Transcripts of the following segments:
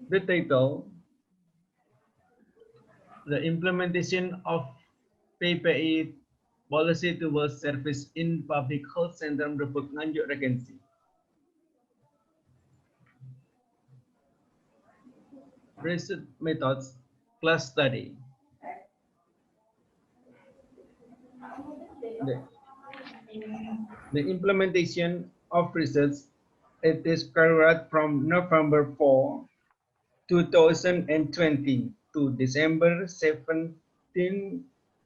The title, the implementation of PPI policy towards service in public health center Republik Nganjuk Regency. Research methods, class study. The implementation of research, it is carried from November 4, 2020 to December 17,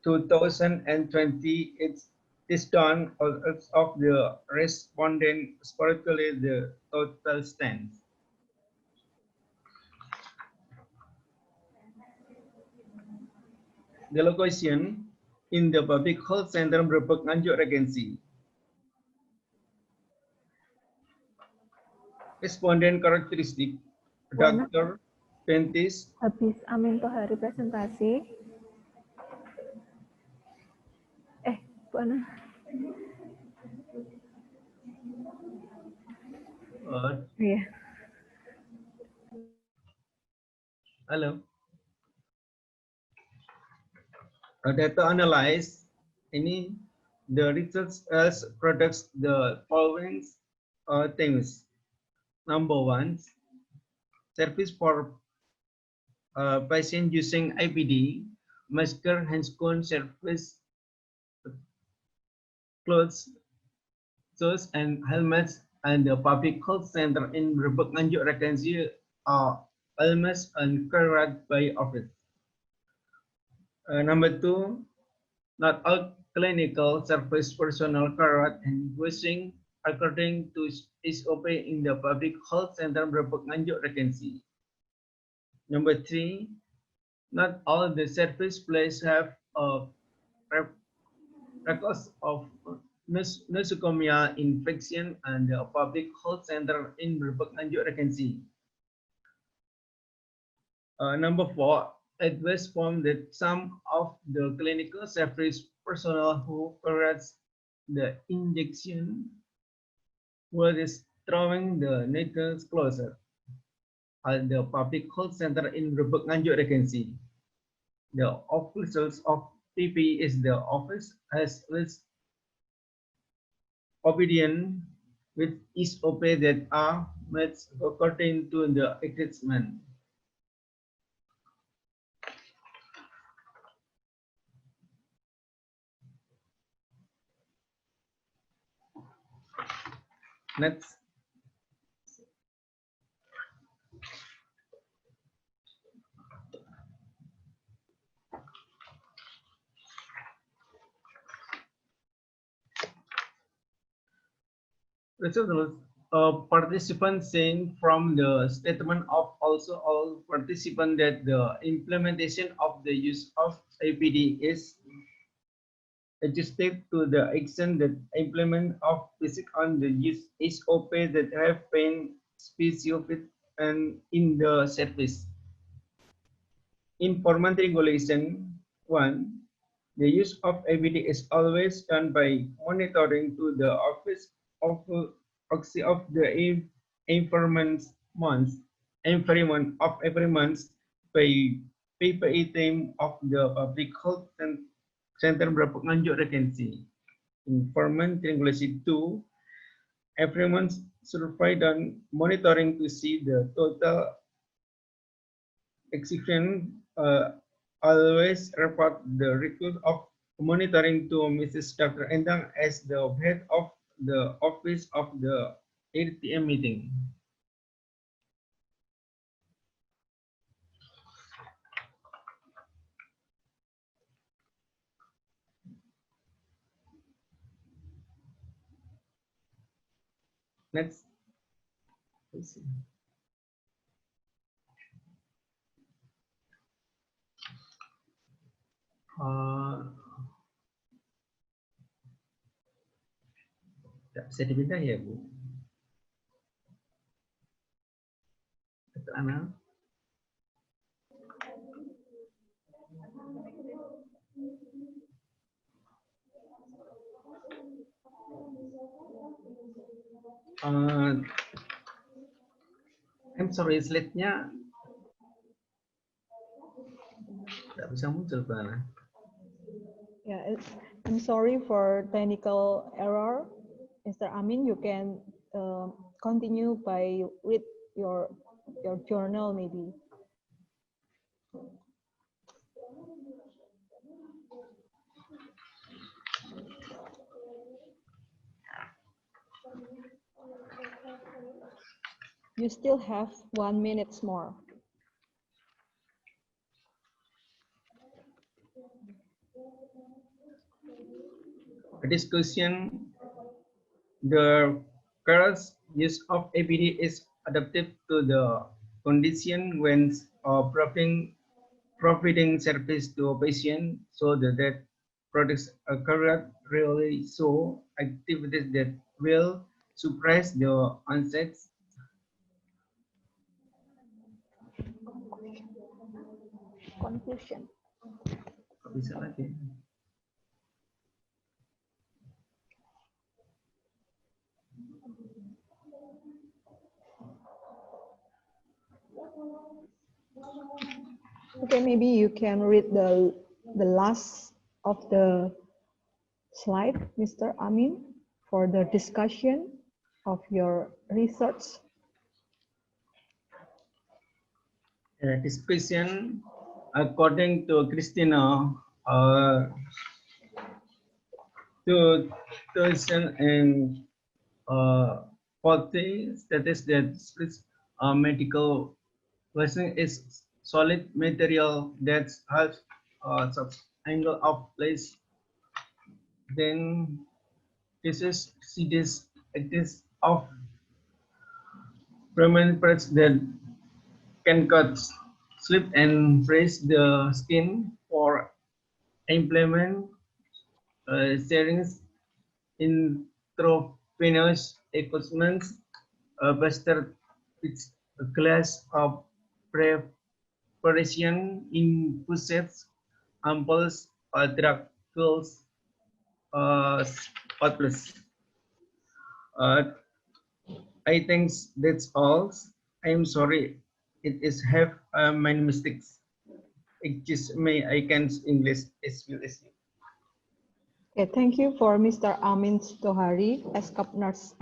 2020. It is done of the respondent, particularly the total stands. The location in the public health center Republik Nganjuk Regency. Respondent karakteristik Dr. S.Kep.Ns. Habis Amin Tohari presentasi. Bu Ana. Iya. Halo. Data analyze ini the research as products the following things. Number one, service for patient using IPD, masker, handscone, service, clothes, shoes, and helmets, and the public health center in Republik Nganjuk Regency are almost carried by office. Number two, not all clinical service personnel carried and using according to SOP in the public health center Republik Nganjuk Regency. Number three, not all the service places have a records of nosocomial infection and the public health center in Republik Nganjuk Regency. Number four, it was found that some of the clinical service personnel who operates the injection were throwing the needles closer at the public health center in Republik Nganjuk Regency. The officials of PP is the office has list obedient with SOP that are met according to the agreement. Next. Participants saying from the statement of also all participants that the implementation of the use of APD is adjusted to the extent that implement of physics on the use SOP that have been specified and in the service. Informant regulation 1. The use of APD is always done by monitoring to the office of the informant months every month by PPI team of the public health center Republik Nganjuk Regency. Informant regulation 2. Every month survey done monitoring to see the total execution. Always report the record of monitoring to Mrs. Dr. Endang as the head of the office of the RTM meeting. Next. Let's see. Tak bisa dipindah ya, Bu? Dr. Ana. I'm sorry, slide-nya Tidak bisa muncul Pak. Yeah, I'm sorry for technical error. Mr. Amin, you can continue by read your journal maybe. You still have 1 minute more. This question, the current use of ABD is adapted to the condition when providing service to a patient, so that products occur really so activities that will suppress the onset. Conclusion. Bisa lagi. Okay, maybe you can read the last of the slide, Mr. Amin, for the discussion of your research. This question, according to Christina, 2040 status that medical version is solid material that has such angle of place. Then this is this exists of permanent parts that can cut, slip, and brace the skin for implement serings intravenous equipment, buster with a glass of preparation in pusets, ampoules, drug pills, spotless. I think that's all. I'm sorry. It is have many mistakes. It just me. I can English as well as you. Okay, thank you for Mr. Amin Tohari, S.Kep.Ns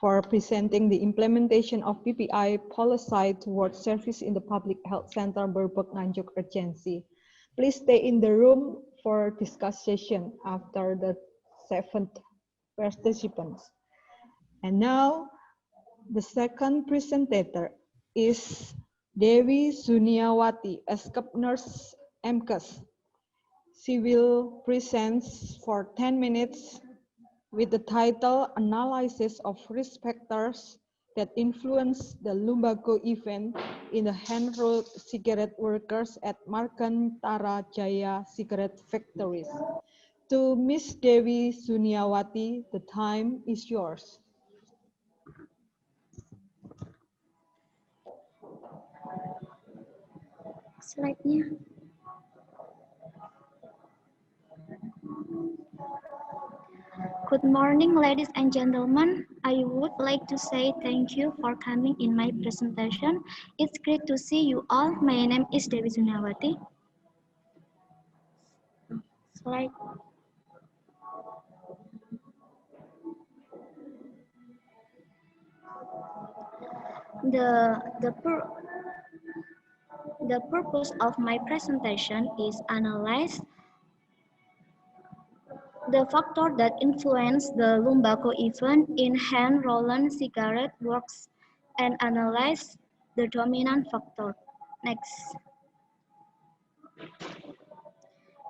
for presenting the implementation of PPI policy towards service in the Public Health Center Berbek Nganjuk Urgency. Please stay in the room for discussion after the 7th participants. And now, the second presenter is Dewi Zuniawati, S.Kep.Ns. She will present for 10 minutes with the title Analysis of Risk Factors that Influence the Lumbago Event in the Hand-Rolled Cigarette Workers at Markantara Jaya Cigarette Factories. To Miss Dewi Zuniawati, the time is yours. Slide-nya. Good morning, ladies and gentlemen. I would like to say thank you for coming in my presentation. It's great to see you all. My name is Dewi Zuniawati. Slide. The purpose of my presentation is analyze the factor that influence the lumbago event in hand-rolled cigarette works and analyze the dominant factor. Next.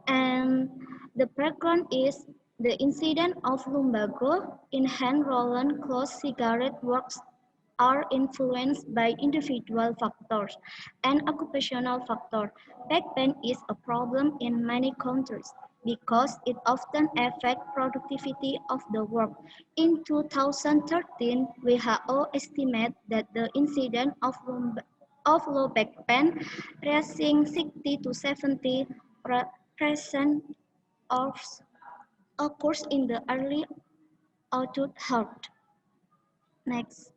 And the background is the incident of lumbago in hand-rolled closed cigarette works are influenced by individual factors and occupational factor. Back pain is a problem in many countries because it often affects productivity of the work. In 2013, WHO estimated that the incidence of low back pain rising 60 to 70% occurs in the early adulthood. Next.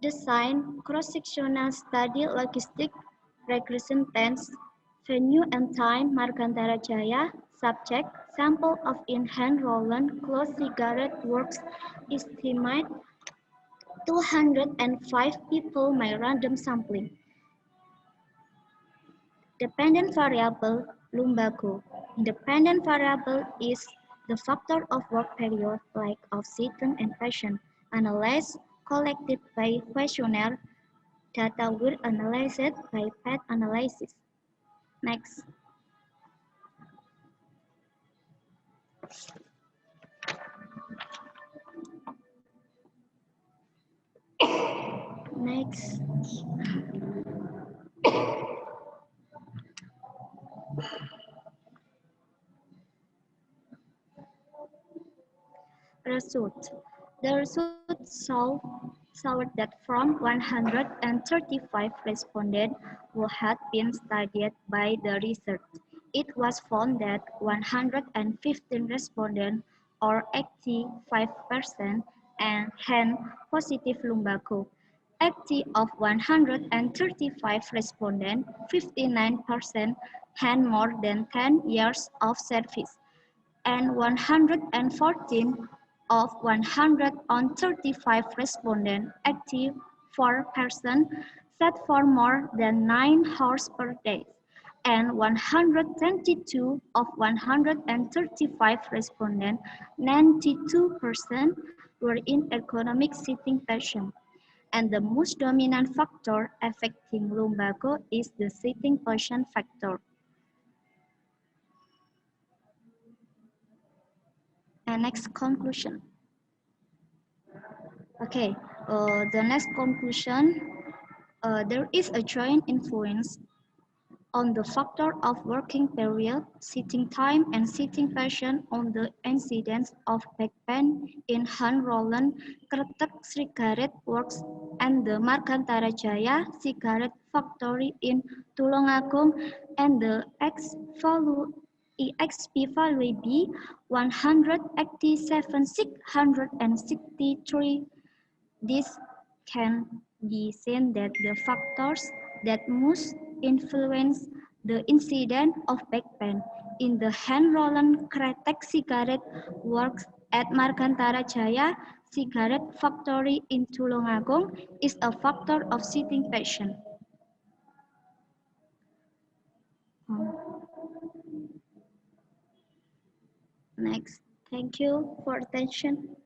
design, cross-sectional study, logistic, regression tents, venue and time, Margantara Jaya, subject, sample of in-hand Roland closed cigarette works, estimate 205 people by random sampling. Dependent variable, lumbago. Independent variable is the factor of work period, like of sitting and patient, analyzed, collected by questionnaire. Data were analyzed by path analysis. Next. Next. Result. The result showed that from 135 respondents who had been studied by the research, it was found that 115 respondents, or 85%, had positive lumbago. 80 of 135 respondents, 59%, had more than 10 years of service, and 114 of 135 respondents, 84%, sat for more than 9 hours per day, and 122 of 135 respondents, 92%, were in ergonomic sitting position. And the most dominant factor affecting lumbago is the sitting position factor. And next conclusion. Okay, the next conclusion, there is a joint influence on the factor of working period, sitting time, and sitting position on the incidence of back pain in Han Roland Kretek cigarette works and the Margantara Jaya cigarette factory in Tulungagung and the EXP value B 187,663. This can be seen that the factors that most influence the incidence of back pain in the Han Roland Kretek cigarette works at Margantara Jaya cigarette factory in Tulungagung is a factor of sitting patient. Next, thank you for attention.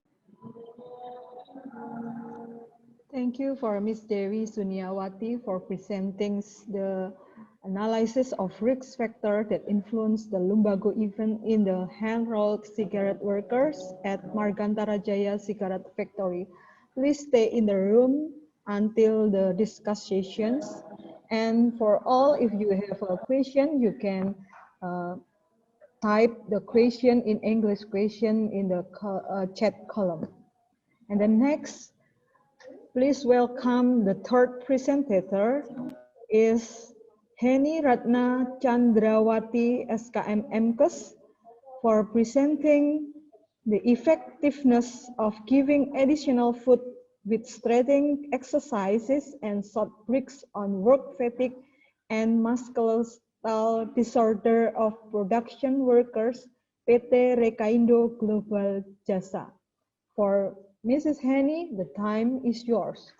Thank you for Ms. Dewi Zuniawati for presenting the analysis of risk factor that influence the lumbago event in the hand-rolled cigarette workers at Margantara Jaya cigarette factory. Please stay in the room until the discussions. And for all, if you have a question, you can type the question in English question in the chat column. And the next, please welcome the third presenter is Heni Ratna Candrawati S.K.Ns for presenting the effectiveness of giving additional food with stretching exercises and short breaks on work fatigue and musculoskeletal disorder of production workers, PT Rekaindo Global Jasa. For Mrs. Heni, the time is yours.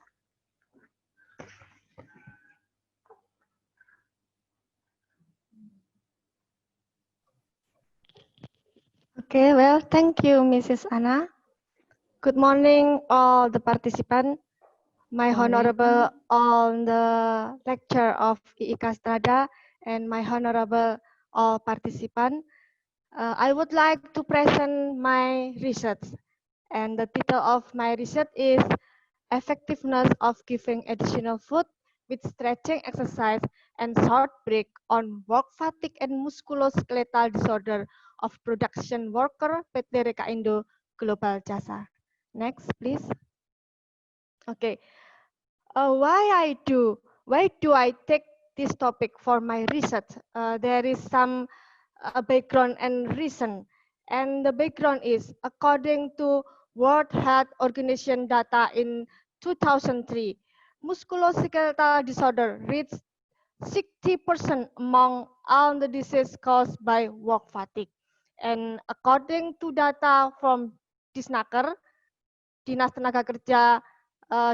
Okay, well, thank you, Mrs. Anna. Good morning, all the participants. My honorable all the lecture of IIK Strada and my honorable all participants. I would like to present my research, and the title of my research is Effectiveness of Giving Additional Food with Stretching Exercise and Short Break on Work Fatigue and Musculoskeletal Disorder of Production Worker PT Rekaindo Global Jasa. Next, please. Okay. Why do I take this topic for my research? There is some background and reason. And the background is, according to World Health Organization data in 2003, musculoskeletal disorder reached 60% among all the diseases caused by work fatigue. And according to data from Disnaker, Dinas Tenaga Kerja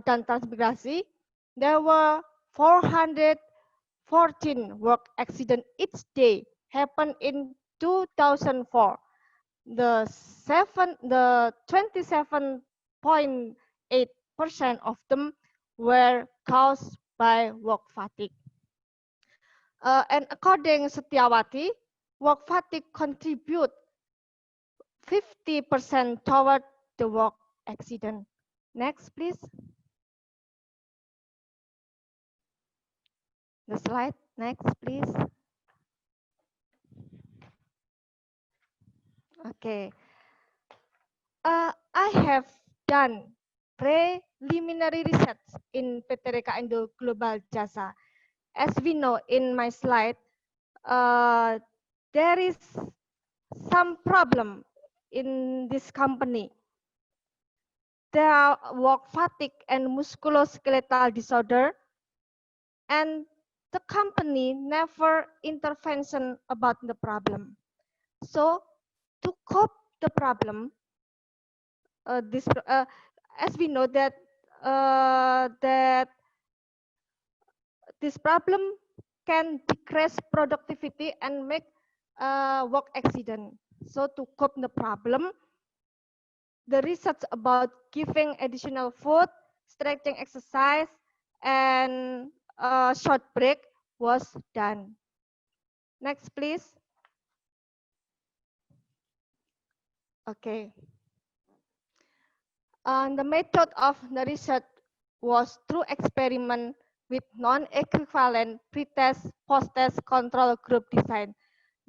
dan Transmigrasi, there were 414 work accident each day happened in 2004. The 27.8% of them were caused by work fatigue. And according Setiawati, work fatigue contribute 50% toward the work accident. Next, please. The slide, next, please. Okay. I have done preliminary research in PT Reka Indo Global Jasa. As we know in my slide, there is some problem in this company. There are work fatigue and musculoskeletal disorder, and the company never intervention about the problem. So to cope the problem, as we know that this problem can decrease productivity and make work accident. So to cope the problem, the research about giving additional food, stretching exercise, and short break was done. Next, please. Okay. The method of the research was through experiment with non-equivalent pre-test, post-test control group design.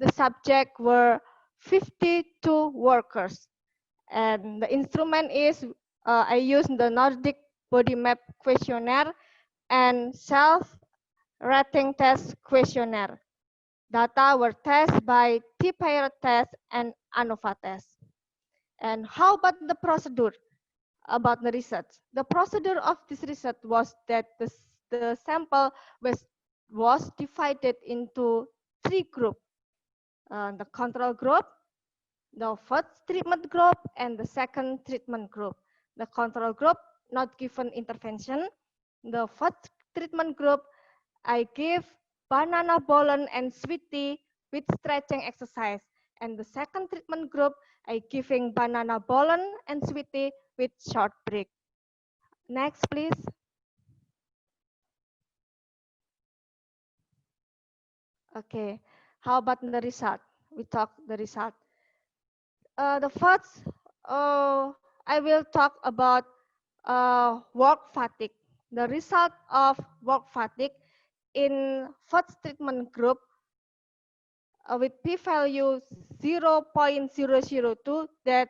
The subject were 52 workers. And the instrument is, I use the Nordic Body Map Questionnaire and Self-Rating Test Questionnaire. Data were tested by T-pair test and ANOVA test. And how about the procedure about the research? The procedure of this research was that the sample was divided into 3 groups. The control group, the first treatment group, and the second treatment group. The control group not given intervention. The first treatment group, I give banana bollen and sweetie with stretching exercise. And the second treatment group, I giving banana bollen and sweetie with short break. Next, please. Okay, how about the result? We talk the result. The first, I will talk about work fatigue. The result of work fatigue in first treatment group with p-value 0.002, that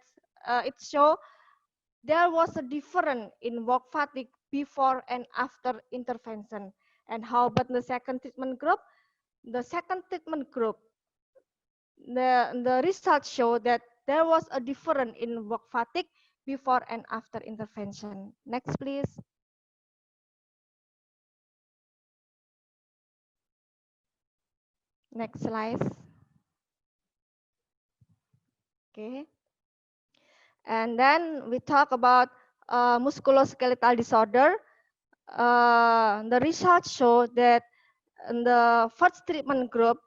it show there was a difference in work fatigue before and after intervention. And how about the second treatment group? The second treatment group, the results show that there was a difference in work fatigue before and after intervention. Next, please. Next slide. Okay. And then we talk about musculoskeletal disorder. The results show that in the first treatment group,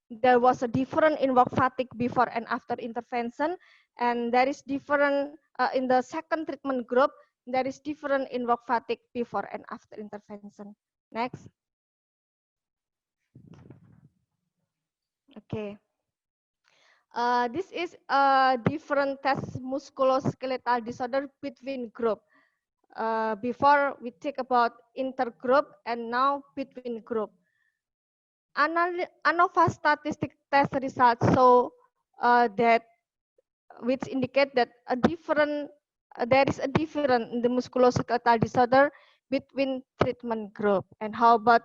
there was a difference in work fatigue before and after intervention, and there is different in the second treatment group. There is different in work fatigue before and after intervention. Next. Okay. This is a different test musculoskeletal disorder between group. Before we think about intergroup and now between group. ANOVA statistic test results show that which indicate that there is a difference in the musculoskeletal disorder between treatment group. And how about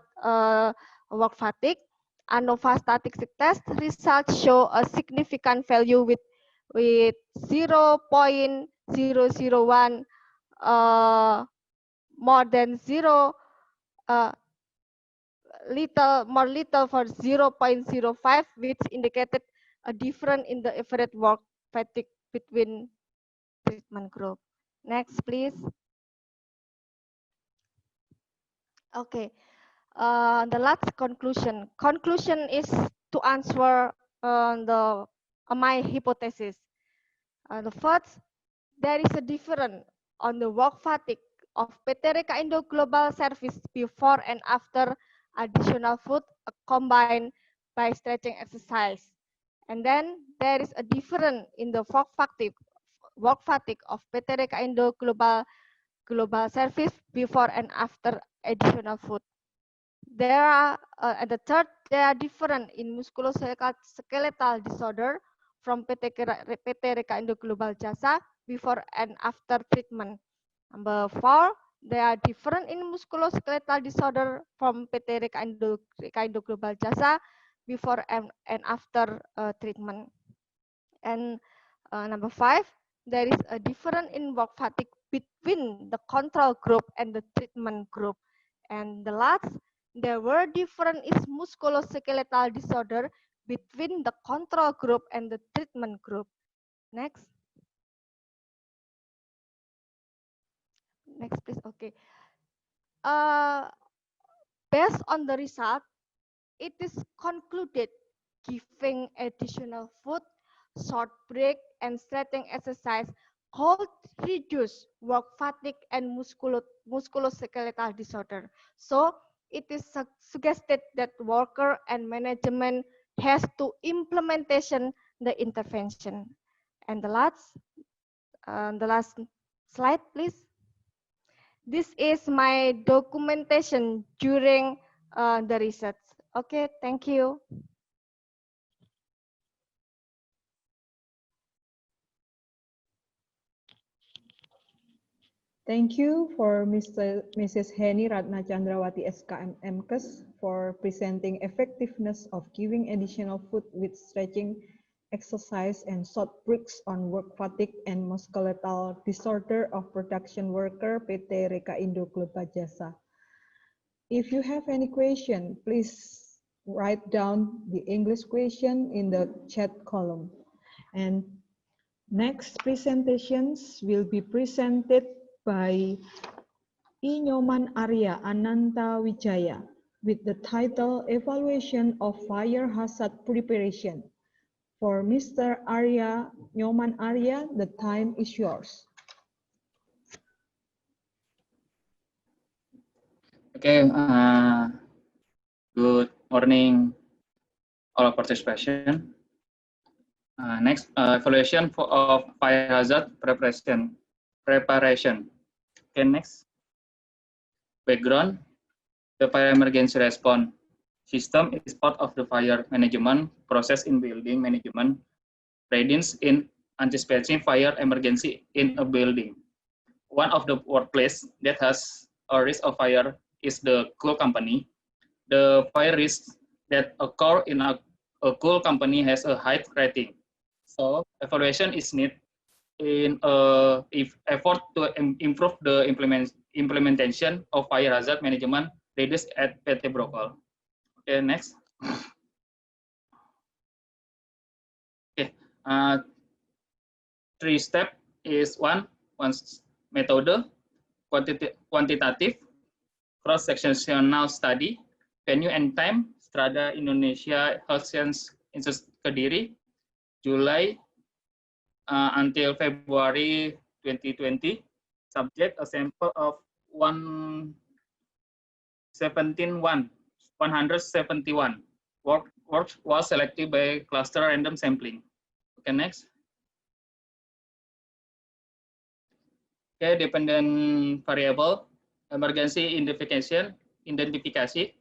work fatigue? ANOVA statistic test results show a significant value with 0.002 0.001 more than 0, little for 0.05, which indicated a difference in the average work fatigue between treatment group. Next, please. Okay. The last conclusion. Conclusion is to answer my hypothesis. The first, there is a difference on the work fatigue of PT Reka Indo Global Service before and after additional food combined by stretching exercise. And then there is a difference in the work fatigue of PT Reka Indo Global Service before and after additional food. There are, and the third, they are different in musculoskeletal disorder from PT Reka Indo Global Jasa before and after treatment. Number 4, they are different in musculoskeletal disorder from PT Reka Indo Global Jasa before and after treatment. And number 5, there is a difference in work fatigue between the control group and the treatment group. And the last, there were different is musculoskeletal disorder between the control group and the treatment group. Next. Next, please. Okay. Based on the result, it is concluded giving additional food, short break, and stretching exercise could reduce work fatigue and musculoskeletal disorder. So it is suggested that worker and management has to implementation the intervention. And the last slide, please. This is my documentation during the research. Okay, thank you. Thank you for Mrs. Heni Ratna Candrawati S.K.Ns for presenting effectiveness of giving additional food with stretching exercise and short breaks on work fatigue and musculoskeletal disorder of production worker PT Reka Indo Global Jasa. If you have any question, please write down the English question in the chat column. And next presentations will be presented by Nyoman Arya Ananta Wijaya with the title Evaluation of Fire Hazard Preparation. For Mr. Arya, Nyoman Arya, the time is yours. Okay, good morning, all participation. Next, evaluation of fire hazard preparation. Okay, next. Background: the fire emergency response system is part of the fire management process in building management, readiness in anticipating fire emergency in a building. One of the workplace that has a risk of fire is the coal company. The fire risks that occur in a coal company has a high rating. So evaluation is needed in effort to improve the implementation of fire hazard management readiness at PT Brokol. Okay, next. Okay, 3 step is one method, quantitative, cross-sectional study, venue and time, Strada Indonesia Health Science Institute Kediri, July until February 2020. Subject a sample of 171. Work was selected by cluster random sampling. Okay, next. Okay, dependent variable, emergency identification, emergency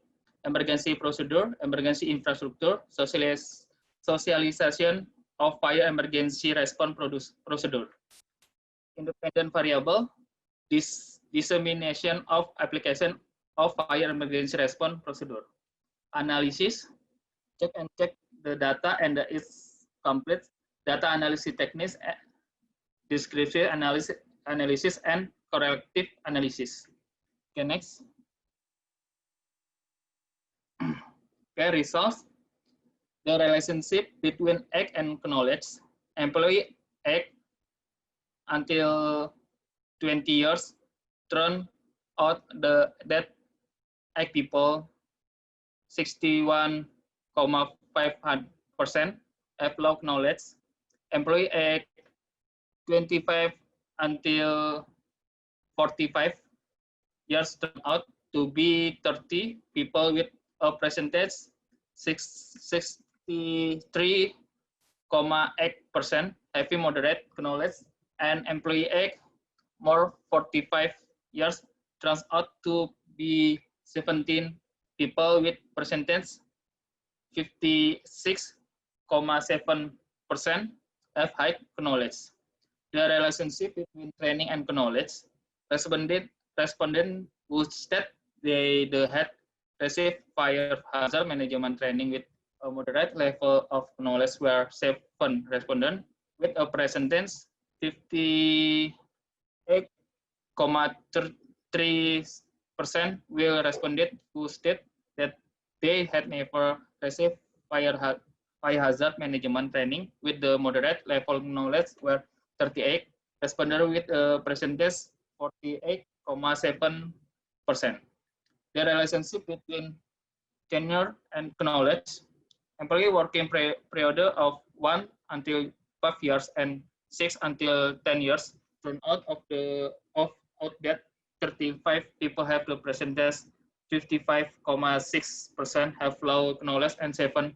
procedure, emergency infrastructure, socialization of fire emergency response procedure. Independent variable, dissemination of application of fire emergency response procedure. Analysis, check the data and its complete data analysis techniques descriptive analysis, and correlative analysis. Okay, next. Okay, results. The relationship between age and knowledge. Employee age until 20 years turn out that age people 61.5% have low knowledge. Employee age 25 until 45 years turn out to be 30 people with a percentage 63.8% heavy moderate knowledge, and employee age more 45 years turns out to be 17 people with percentage 56.7% have high knowledge. The relationship between training and knowledge. Respondent who state they had received fire hazard management training with a moderate level of knowledge were 7 respondents with a percentage 58.3% will responded who state that they had never received fire hazard management training with the moderate level knowledge were 38 responded with a percentage 48.7%. The relationship between tenure and knowledge. Employee working period of 1 until 5 years and 6 until 10 years turn out that 35 people have the percentage 55.6% have low knowledge, and 7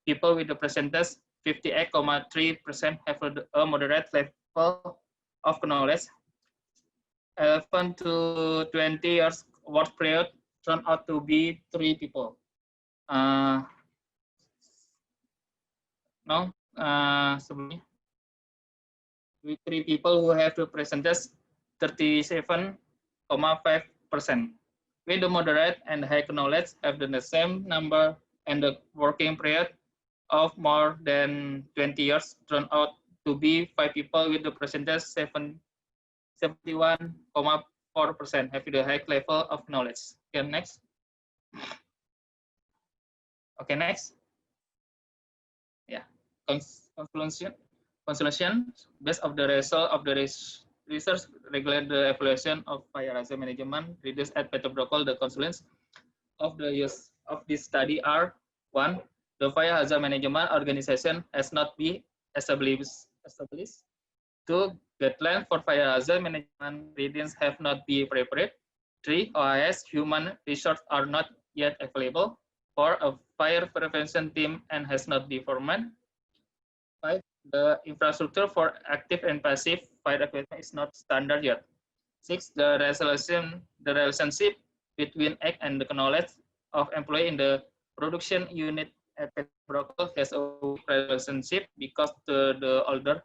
people with the percentage 58.3% have a moderate level of knowledge. 11 to 20 years work period turn out to be 3 people. Sebelumnya, with 3 people who have the percentage 37.5%. With the moderate and high knowledge have the same number and the working period of more than 20 years turn out to be 5 people with the percentage 71.4% have the high level of knowledge. Okay, next. Okay, next. Yeah, conclusion. Based of the result of the research regulate the evaluation of fire hazard management reduced at Petrobrokol. The conclusions of the use of this study are: 1. The fire hazard management organization has not been established. 2. Guidelines for fire hazard management readings have not been prepared. 3. OIS human resources are not yet available. 4. A fire prevention team and has not been formed. 5. The infrastructure for active and passive fire equipment is not standard yet. 6. The relationship between act and the knowledge of employee in the production unit at Petrobrokol has a relationship because the older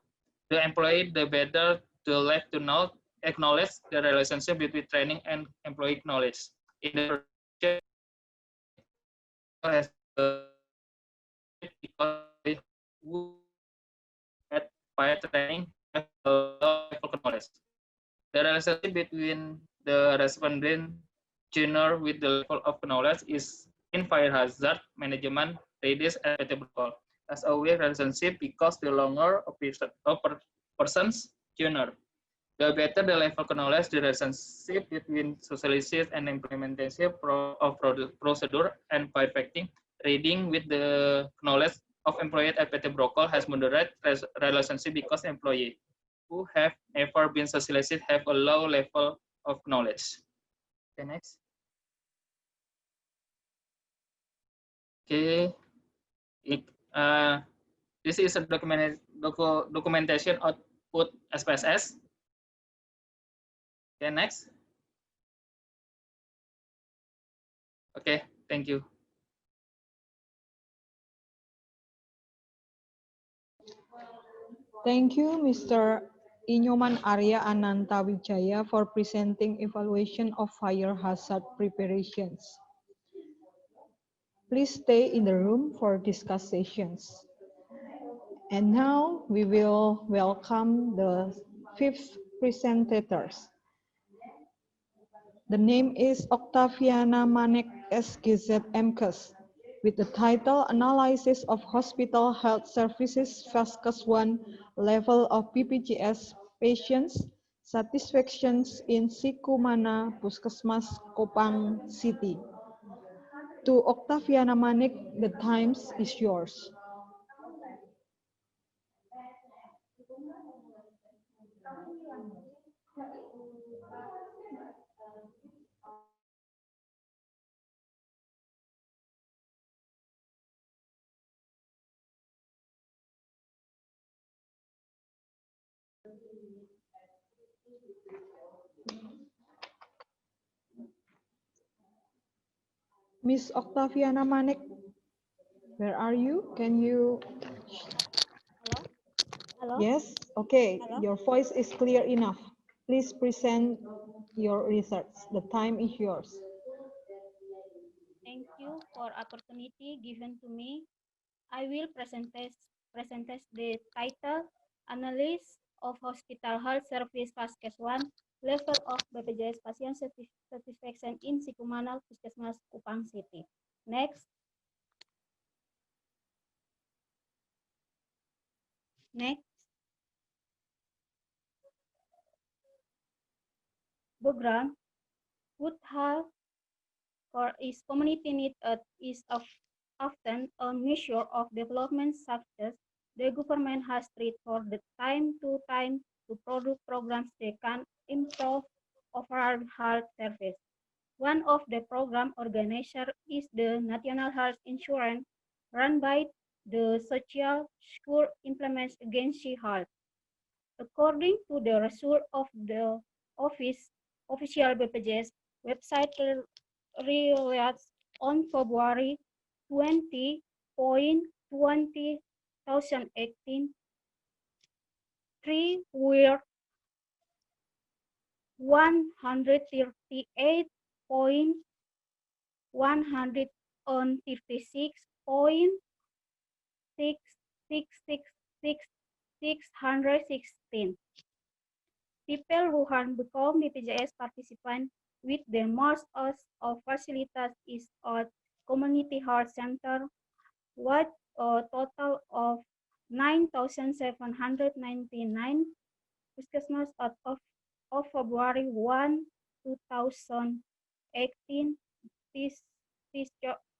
the employee, the better the life to know acknowledge the relationship between training and employee knowledge. In the production has because who at fire training have a low level knowledge. The relationship between the respondent junior with the level of knowledge is in fire hazard management reduced at Petrobrokol as a weak relationship because the longer a person's junior, the better the level of knowledge. The relationship between socialization and implementation of procedure and firefighting reading with the knowledge of employee at Petrobrokol has moderate relationship because employee who have never been socialized have a low level of knowledge. Okay, next. Okay, this is a documentation output SPSS. Okay, next. Okay, thank you. Thank you, Mr. Nyoman Arya Ananta Wijaya for presenting evaluation of fire hazard preparations. Please stay in the room for discuss sessions. And now we will welcome the fifth presentators. The name is Oktaviana Manek S.Ks. with the title Analysis of Hospital Health Services Phase 1 Level of BPJS Patients Satisfactions in Sikumana Puskesmas Kopang City. To Oktaviana Manek, the time is yours. Miss Oktaviana Manek, where are you? Can you? Hello? Yes? Okay, Hello? your voice is clear enough. Please present your research. The time is yours. Thank you for opportunity given to me. I will present the title Analysis of Hospital Health Service Phase 1 Level of BPJS Patient Satisfaction in Sikumanal Puskesmas Kupang City. Next. Background. Good health for its community need is often a measure of development success. The government has tried for the time to produce programs that can improve overall health service. One of the program organizers is the National Health Insurance run by the Social Security Implements Agency Health. According to the result of the official BPJS website released on February 2018, 3 were 138,136.616 people who have become BPJS participants with the most of facilities is at community health center, with a total of 9,799 Puskesmas out of February 1, 2018. This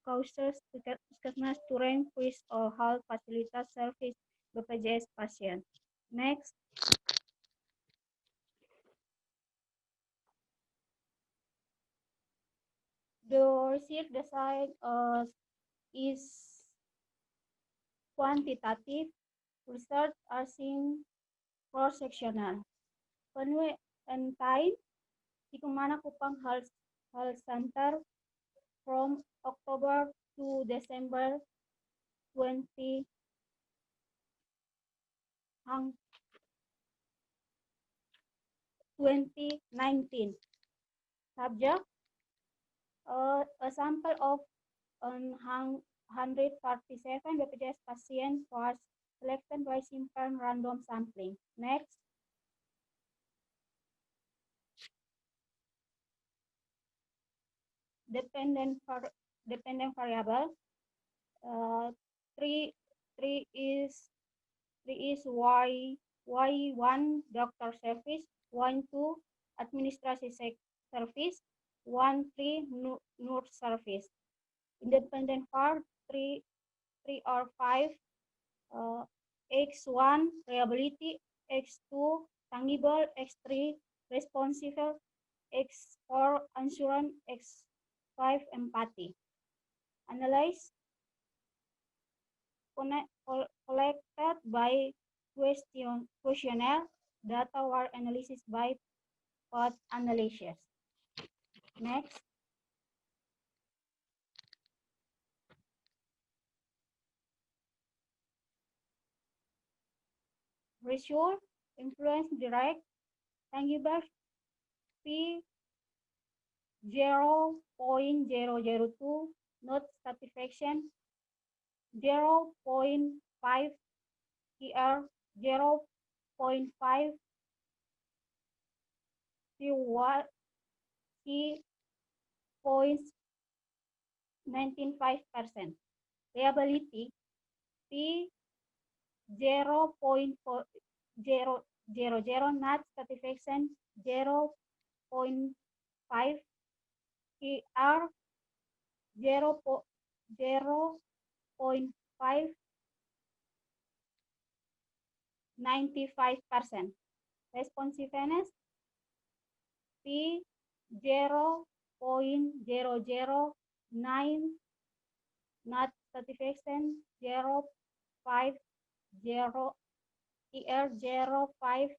causes Puskesmas to rank with a health facilities service BPJS patient. Next. The research design is quantitative. Research are seen cross-sectional. Conway and time, Sikumana Kupang Health Center from October to December 2019. Subject, a sample of 147 BPJS patients was selected by simple random sampling. Next. Dependent variable. Three is Y1 doctor service, 1-2 administration service, 1-3 nurse service. Independent part 3 or 5. X1 reliability, X2 tangible, X3 responsive, X4 assurance, X5 empathy. Analyze collected by questionnaire. Data were analysis by path analysis. Next. Result, influence direct, tangible P 0.002, not satisfaction 0.5 PR 0.5 0.95%. Reliability P0.000, not satisfaction 0.5, ER 0.5, 95%. Responsiveness P 0.009, not satisfaction 0.50, ER 0.5,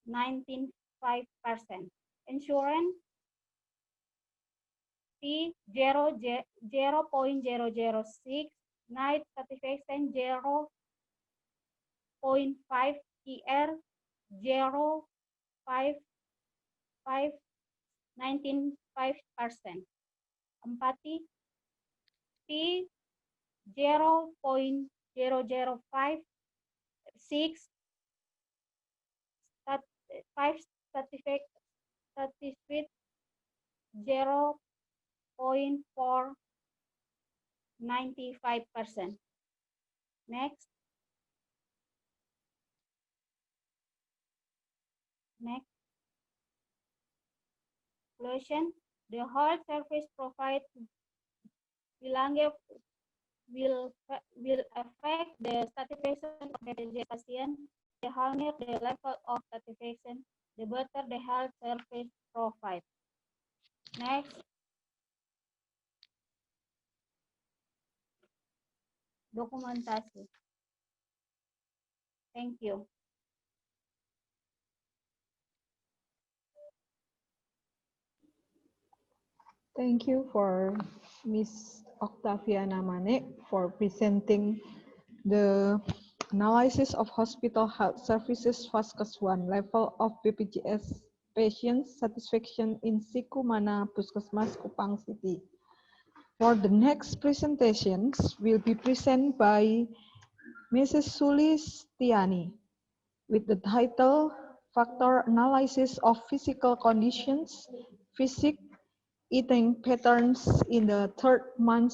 95%. Insurance P 0.006, night satisfaction 0.5, ER 0.5, 95%. Empathy P 0.005, 6, 5 satisfied 0.4, 95%. Next. Conclusion: the whole service provided will affect the satisfaction of the patient. The higher the level of satisfaction, the better the health service provided. Next. Dokumentasi. Thank you. Thank you for Ms. Oktaviana Manek for presenting the analysis of hospital health services Vaskes 1 level of BPJS patient satisfaction in Siku Mana Puskesmas Kupang City. For the next presentations will be presented by Mrs. Sulistiani with the title Factor Analysis of Physical Conditions, Physic, Eating Patterns in the Third Month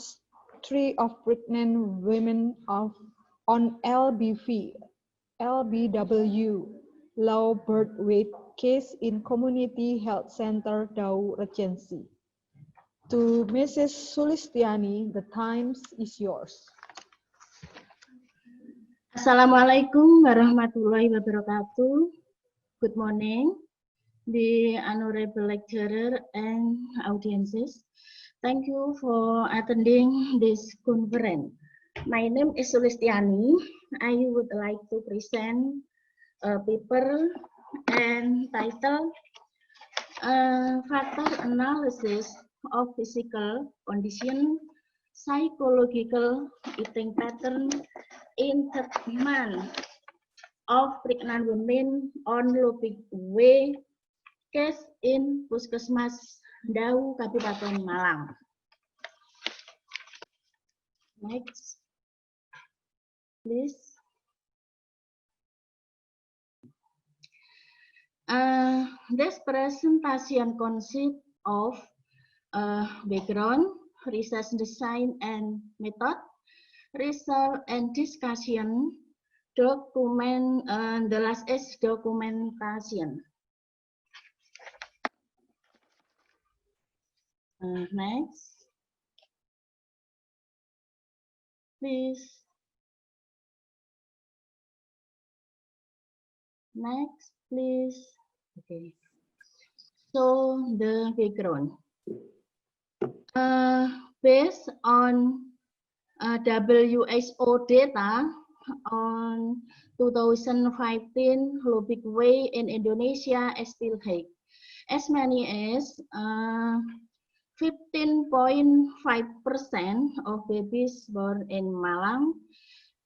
3 of Pregnant Women on LBW, Low Birth Weight Case in Community Health Center Dau Regency. To Mrs. Sulistiani, the time is yours. Assalamualaikum warahmatullahi wabarakatuh. Good morning, the honorable lecturer and audiences. Thank you for attending this conference. My name is Sulistiani. I would like to present a paper and title Factor Analysis of Physical Condition, Psychological Eating Pattern in third month of pregnant women on Lubik Way case in Puskesmas Dau, Kabupaten Malang. Next, please. This presentation consists of background, research design and method, research and discussion, document, the last is documentation. Next, please. Next, please. Okay. So the background. Based on WHO data on 2015, Lubik Way in Indonesia is still high. As many as 15.5% of babies born in Malang.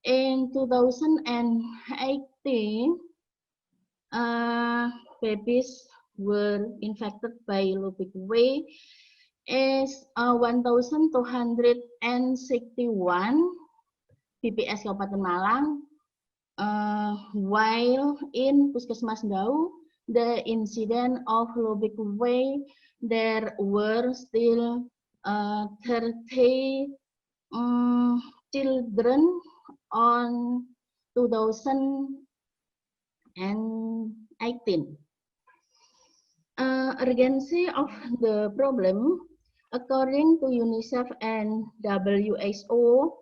In 2018, babies were infected by Lubik Way is 1,261 BPS Kabupaten Malang, while in Puskesmas Dau the incident of Lubbock Way, there were still 30 children on 2018. Urgency of the problem, according to UNICEF and WHO,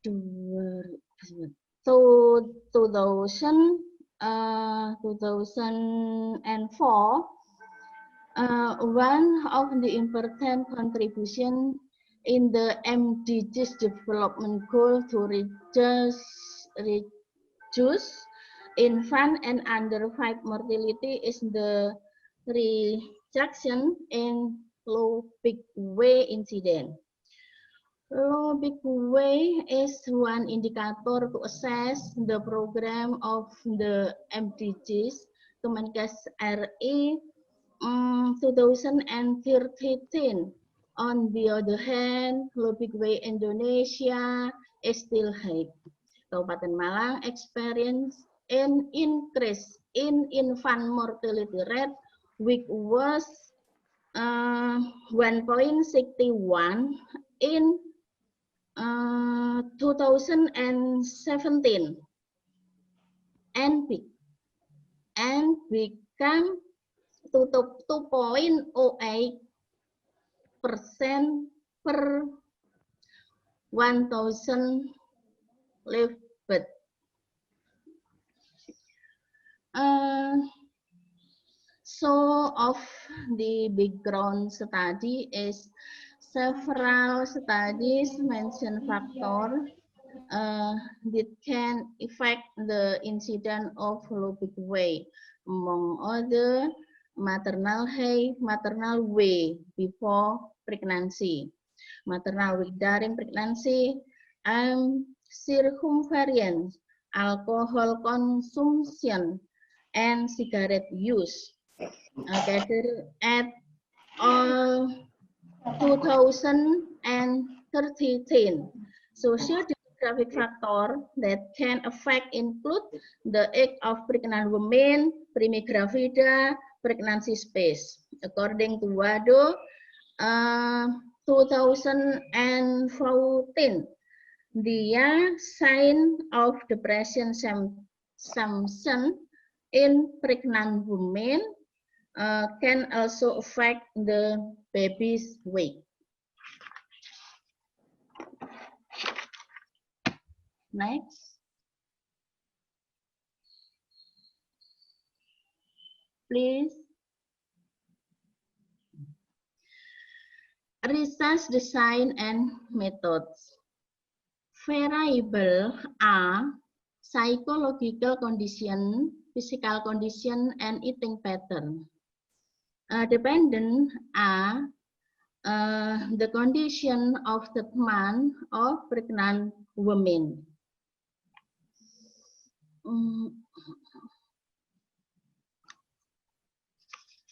2004, one of the important contribution in the MDGs development goal to reduce infant and under 5 mortality is the reduction in Lubbock Way incident. Lubbock Way is one indicator to assess the program of the MDGs Kemenkes RI 2013. On the other hand, Lubbock Way Indonesia is still high. Kabupaten Malang experienced an increase in infant mortality rate, which was 1.61 in 2017 and become 2.08% per 1,000 live birth. So of the background study is several studies mention factor that can affect the incident of Lubbock Way, among other maternal way before pregnancy, maternal weight during pregnancy, circumference, alcohol consumption, and cigarette use. Gathered at all 2013. Socio-demographic factors that can affect include the age of pregnant women, prima gravida, pregnancy space. According to WADO, 2014, the sign of depression symptoms in pregnant women can also affect the baby's weight. Next. Please. Research design and methods. Variable are psychological condition, physical condition, and eating pattern. Dependent are the condition of the man of pregnant women.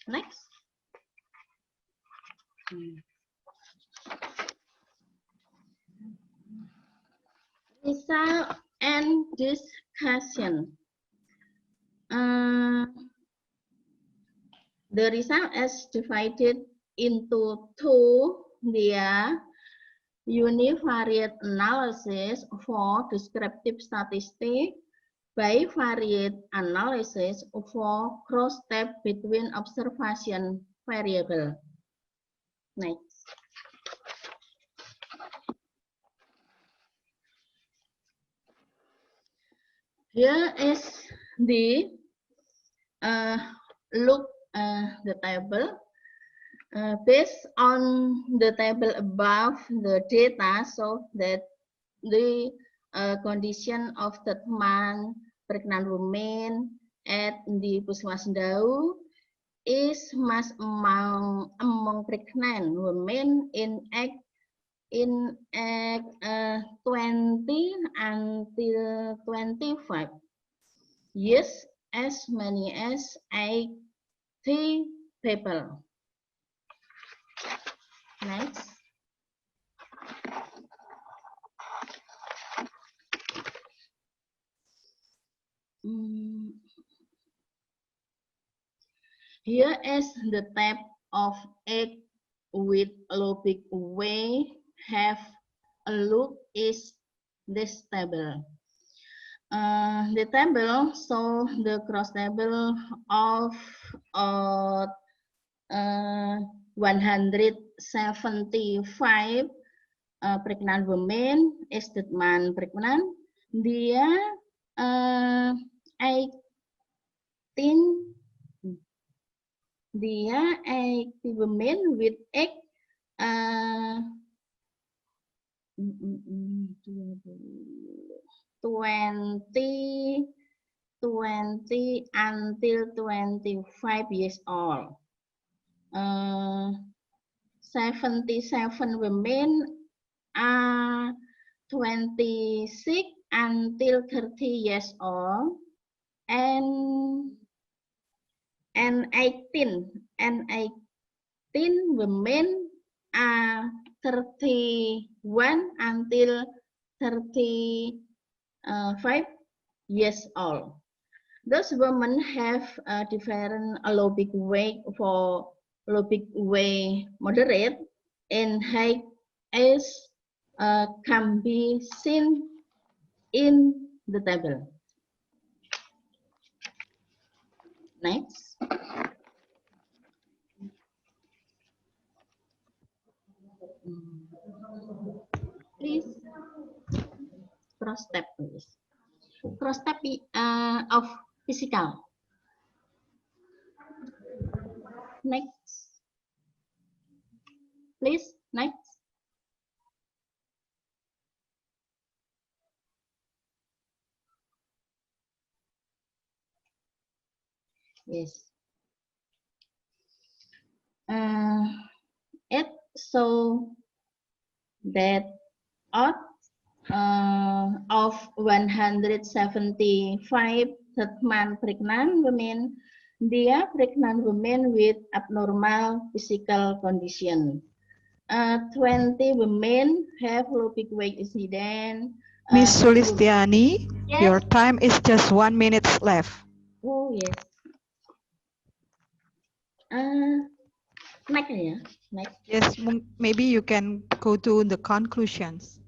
Next. Result and discussion. The result is divided into two. The univariate analysis for descriptive statistics, bivariate analysis for cross-step between observation variable. Next. Here is the the table. Based on the table above, the data show that the condition of the man, pregnant women at the Puskesmas Dau is much among pregnant women in age 20 until 25. Yes, as many as 80 people. Next. Here is the type of egg with lobic way. Have a look is this table. The table shows the cross table of 175 pregnant women, statement pregnant. Dia 18 women with egg 20 until 25 years old. 77 women are 26 until 30 years old, and 18 women are 31 until 35 years old. Those women have a different lobic weight. For lobic weight moderate and high as can be seen in the table. Next. Please cross step, please. Cross step of physical. Next. Please, next. Yes. It so that out of 175 third-month pregnant women, they are pregnant women with abnormal physical condition. 20 women have lobic weight incident. Miss Sulistiani, yes? your time is just 1 minute left. Oh yes. Next ya. Next. Yes, maybe you can go to the conclusions.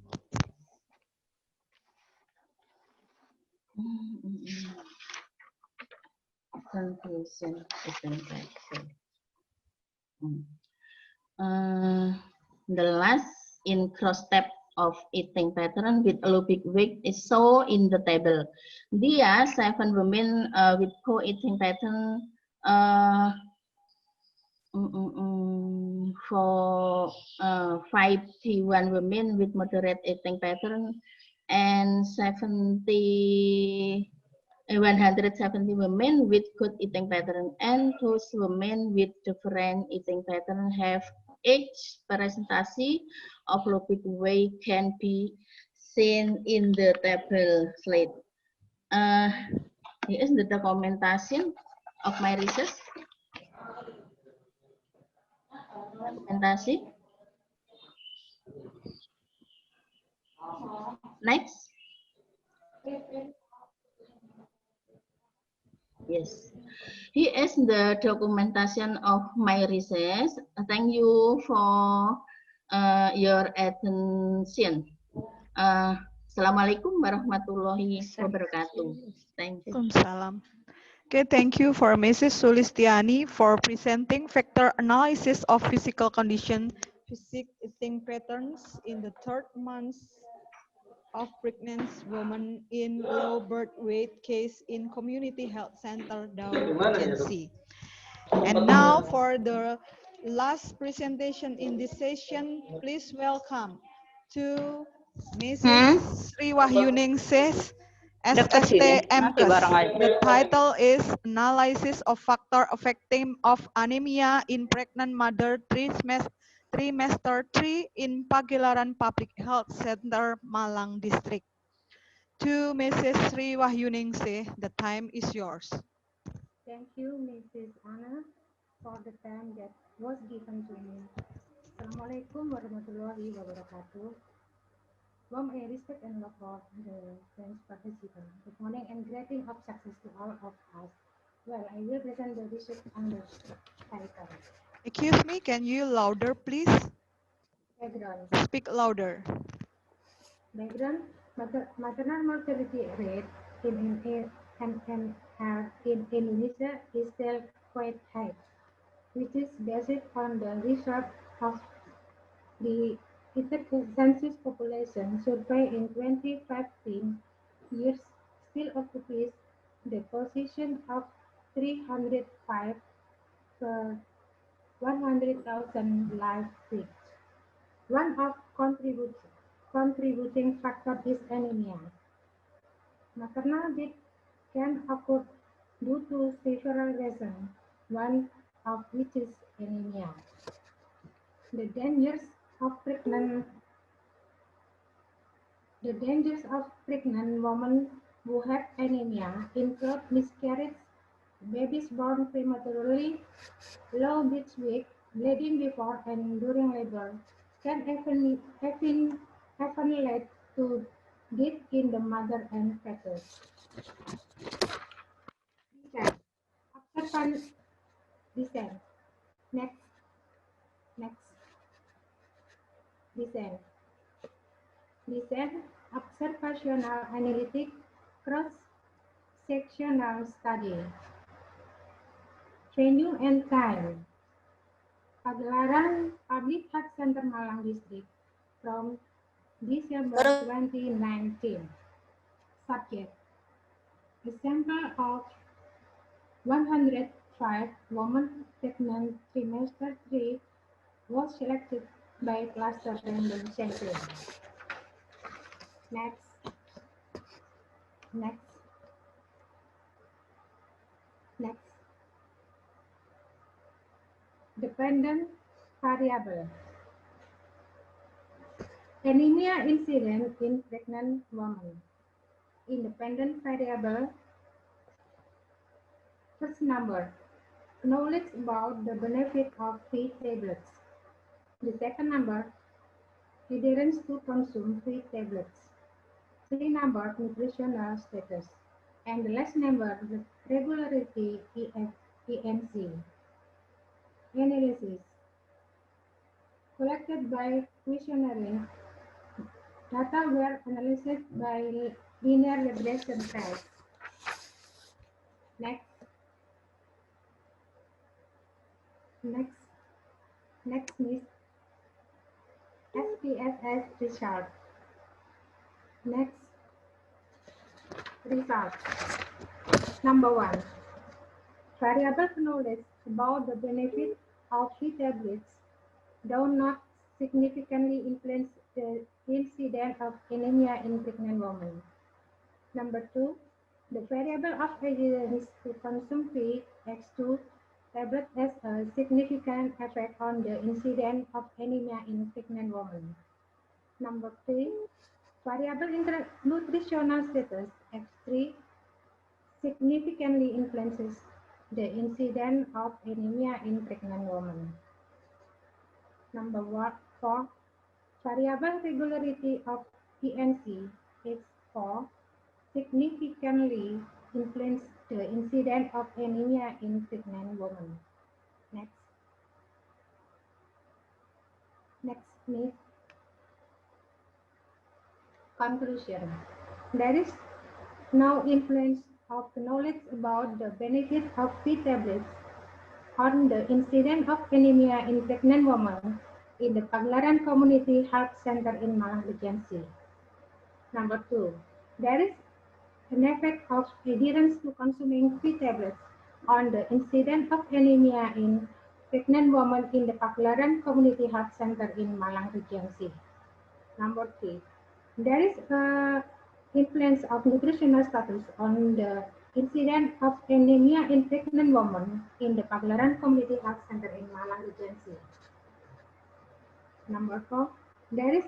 Conclusion. The last in cross step of eating pattern with lobic weight is shown in the table. There are 7 women with co-eating pattern for 51 women with moderate eating pattern and 170 women with good eating pattern, and those women with different eating pattern have each presentasi of lobic weight can be seen in the table slide. Here is the documentation of my research. Dokumentasi. Next. Yes. Here is the documentation of my research. Thank you for your attention. Assalamualaikum warahmatullahi wabarakatuh. Thank you. Waalaikumsalam. Okay, thank you for Mrs. Sulistiani for presenting factor analysis of physical condition, physical eating patterns in the 3rd month of pregnant women in low birth weight case in Community Health Center Dewi. And now for the last presentation in this session, please welcome to Mrs. Wahyuningsih S St.M.Kes. The title is Analysis of Factor Affecting of Anemia in Pregnant Mother Trimester 3 in Pagelaran Public Health Center, Malang District. To Mrs. Wahyuningsih, the time is yours. Thank you, Mrs. Anna, for the time that was given to me. Assalamualaikum warahmatullahi wabarakatuh. Warm respect and love for the French participant. Good morning and greeting of success to all of us. Well, I will present the research under title. Excuse me, can you louder, please? Background. Speak louder. Background. Maternal mortality rate in Indonesia is still quite high, which is based on the result of the census population survey in 2015 years still occupies the position of 305 per 100,000 live births. One of contributing factor is anemia. Maternal death can occur due to several reasons, one of which is anemia. The dangers of pregnant women who have anemia include miscarriage, babies born prematurely, low birth weight, bleeding before and during labor, can even lead to death in the mother and fetus. Observant descent. Next, next, descent. Descent, observational analytic cross-sectional study. Venue and time. Pagelaran Public Health Center Malang District from December 2019. Subject. A sample of 105 women pregnant trimester 3 was selected by cluster random sampling. Next, next, next. Dependent variable. Anemia incident in pregnant women. Independent variable. First number. Knowledge about the benefit of feed tablets. The second number. Adherence to consume feed tablets. 3 number. Nutritional status. And the last number. The regularity ENC. Analysis. Collected by questionnaire. Data were analyzed by linear regression type. Next, is S.P.S.S result. Next, result. Number 1. Variable knowledge about the benefit of feed tablets do not significantly influence the incidence of anemia in pregnant women. Number 2. The variable of adherence to consume feed X2 tablet has a significant effect on the incidence of anemia in pregnant women. Number 3. Variable nutritional status X3 significantly influences the incidence of anemia in pregnant women. Number 4. Variable regularity of ENC X4 significantly influence the incidence of anemia in pregnant women. Next is conclusion. There is no influence of knowledge about the benefit of feed tablets on the incidence of anemia in pregnant women in the Pagelaran Community Health Center in Malang Regency. Number 2. There is an effect of adherence to consuming feed tablets on the incidence of anemia in pregnant women in the Pagelaran Community Health Center in Malang Regency. Number 3. There is an influence of nutritional status on the incidence of anemia in pregnant women in the Pagelaran Community Health Center in Malang Regency. Number 4. There is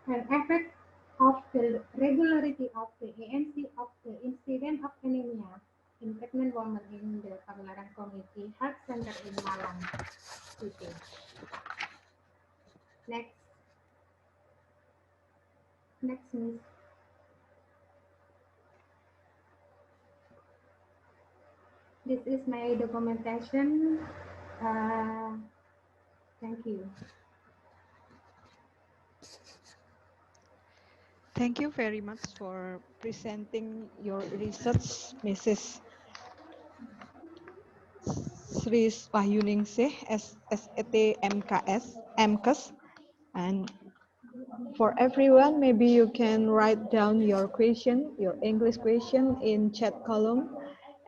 an effect of the regularity of the ANC of the incidence of anemia in pregnant women in the Pagelaran Community Health Center in Malang City. Next. This is my documentation. Thank you. Thank you very much for presenting your research, Mrs. Wahyuningsih S St.M.Kes. And for everyone, maybe you can write down your question, your English question in chat column,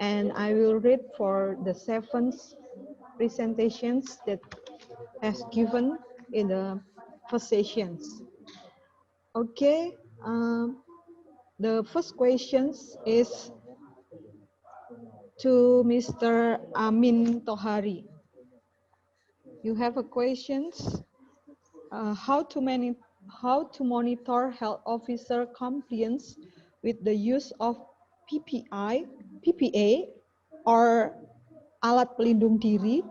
and I will read for the 7 presentations that as given in the first sessions. Okay, the first questions is to Mr. Amin Tohari. You have a questions. How to monitor health officer compliance with the use of PPA, or alat pelindung diri,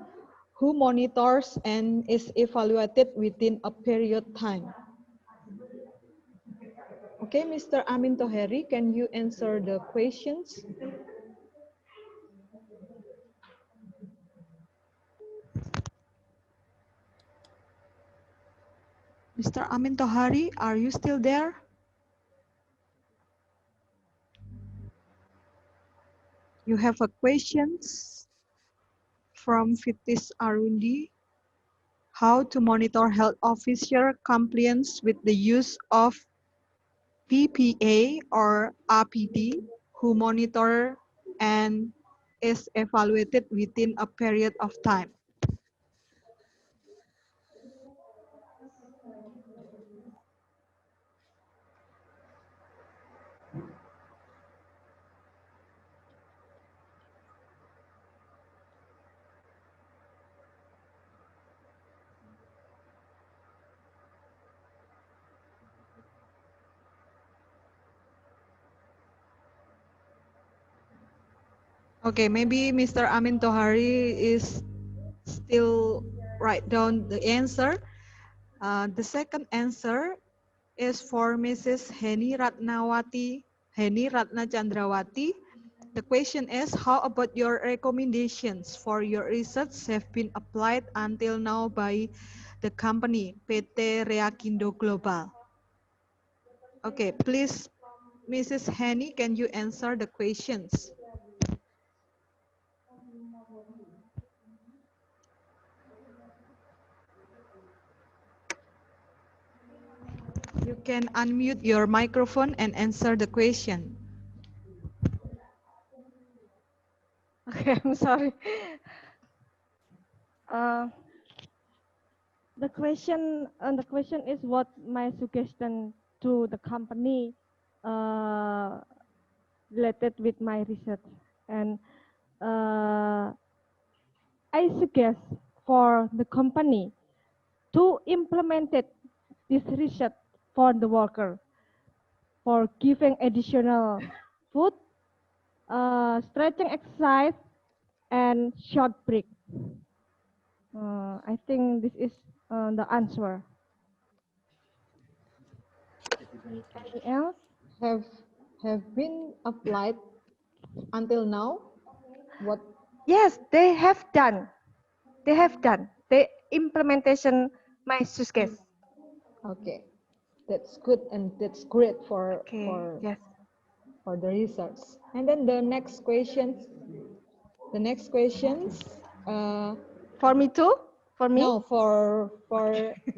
who monitors and is evaluated within a period time. Okay, Mr. Amin Tohari, can you answer the questions? Mr. Amin Tohari, are you still there? You have a questions from Fitis Arundi. How to monitor health officer compliance with the use of PPA or APD, who monitor and is evaluated within a period of time. Okay, maybe Mr. Amin Tohari is still write down the answer. The second answer is for Mrs. Heni Ratna Candrawati. The question is, how about your recommendations for your research have been applied until now by the company PT Reakindo Global? Okay, please, Mrs. Heni, can you answer the questions? You can unmute your microphone and answer the question. Okay, I'm sorry. The question is what my suggestion to the company related with my research, and I suggest for the company to implement this research for the worker, for giving additional food, stretching exercise, and short break. I think this is the answer. Anything else? Have been applied until now? What? Yes, they have done. They have done. The implementation my SICH. Okay, that's good and that's great for Yes. for the research. And then the next questions. The next questions. For me too. For me. No, for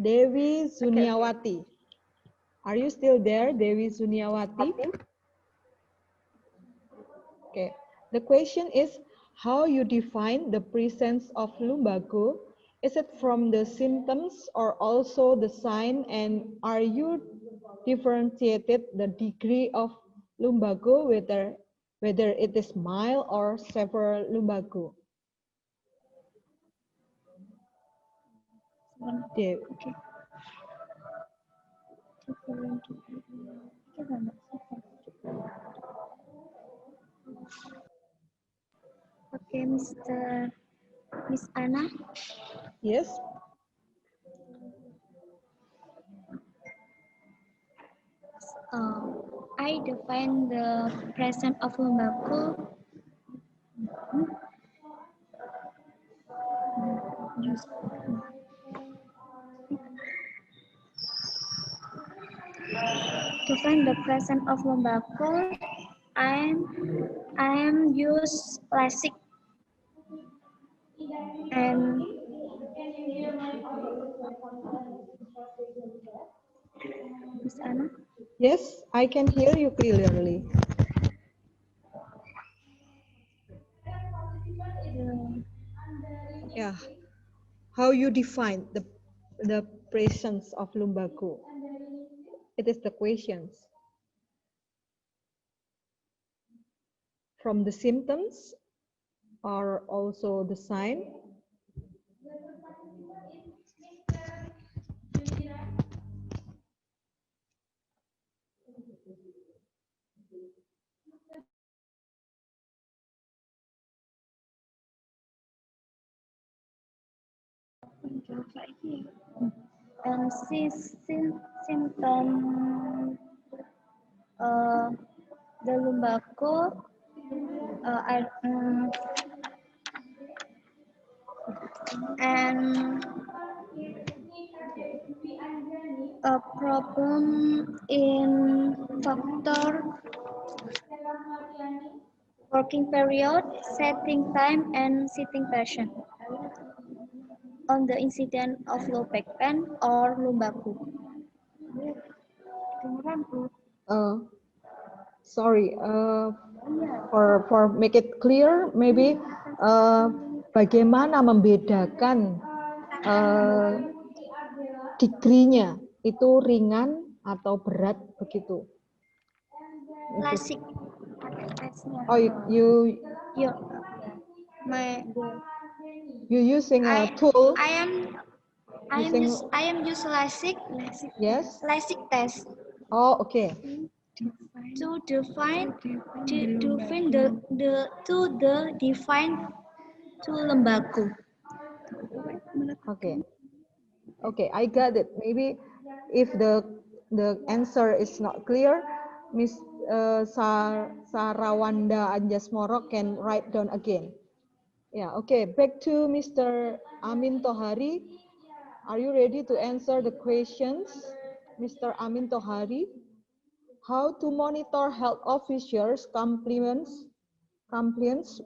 Dewi Zuniawati. Are you still there, Dewi Zuniawati? Okay. The question is how you define the presence of lumbago. Is it from the symptoms or also the sign, and are you differentiated the degree of lumbago, whether it is mild or severe lumbago? Okay. Okay, Miss Anna. Yes. I define the presence of lumbago To find the presence of Lumbago, I am use LASIK and Miss Anna. Yes, I can hear you clearly. Yeah. How you define the presence of lumbago? It is the questions. From the symptoms or also the sign? And symptom the lumbago and a problem in factor working period, setting time, and sitting patient on the incident of low back pain or lumbago. Sorry, for make it clear, maybe bagaimana membedakan degree-nya itu ringan atau berat begitu? Klasik. Oh, you using a tool? I am use LASIK. Yes. LASIK test. Oh, okay. To define to lumbago. Okay. Okay, I got it. Maybe if the answer is not clear, Miss Sarawanda Anjasmoro can write down again. Yeah. Okay. Back to Mr. Amin Tohari. Are you ready to answer the questions, Mr. Amin Tohari? How to monitor health officers compliance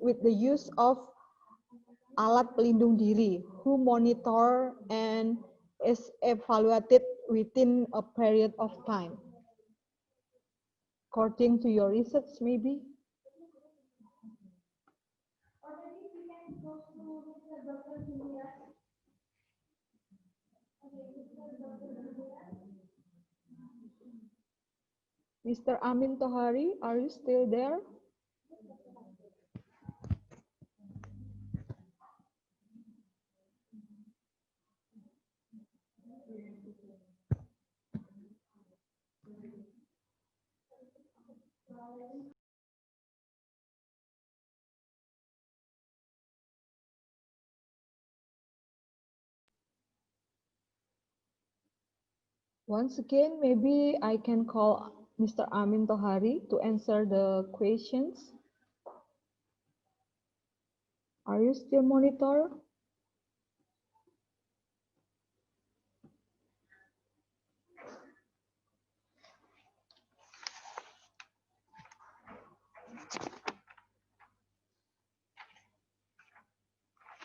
with the use of alat pelindung diri, who monitor and is evaluated within a period of time? According to your research, maybe? Mr. Amin Tohari, are you still there? Once again, maybe I can call Mr. Amin Tohari to answer the questions. Are you still monitor?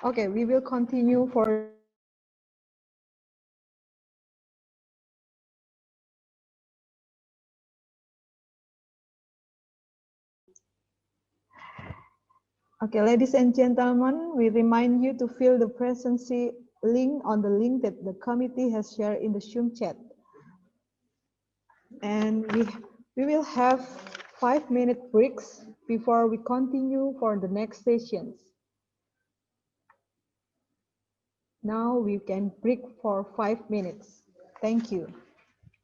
Okay, we will continue for Okay, ladies and gentlemen, we remind you to fill the presence link on the link that the committee has shared in the Zoom chat. And we will have 5-minute breaks before we continue for the next sessions. Now we can break for 5 minutes. Thank you.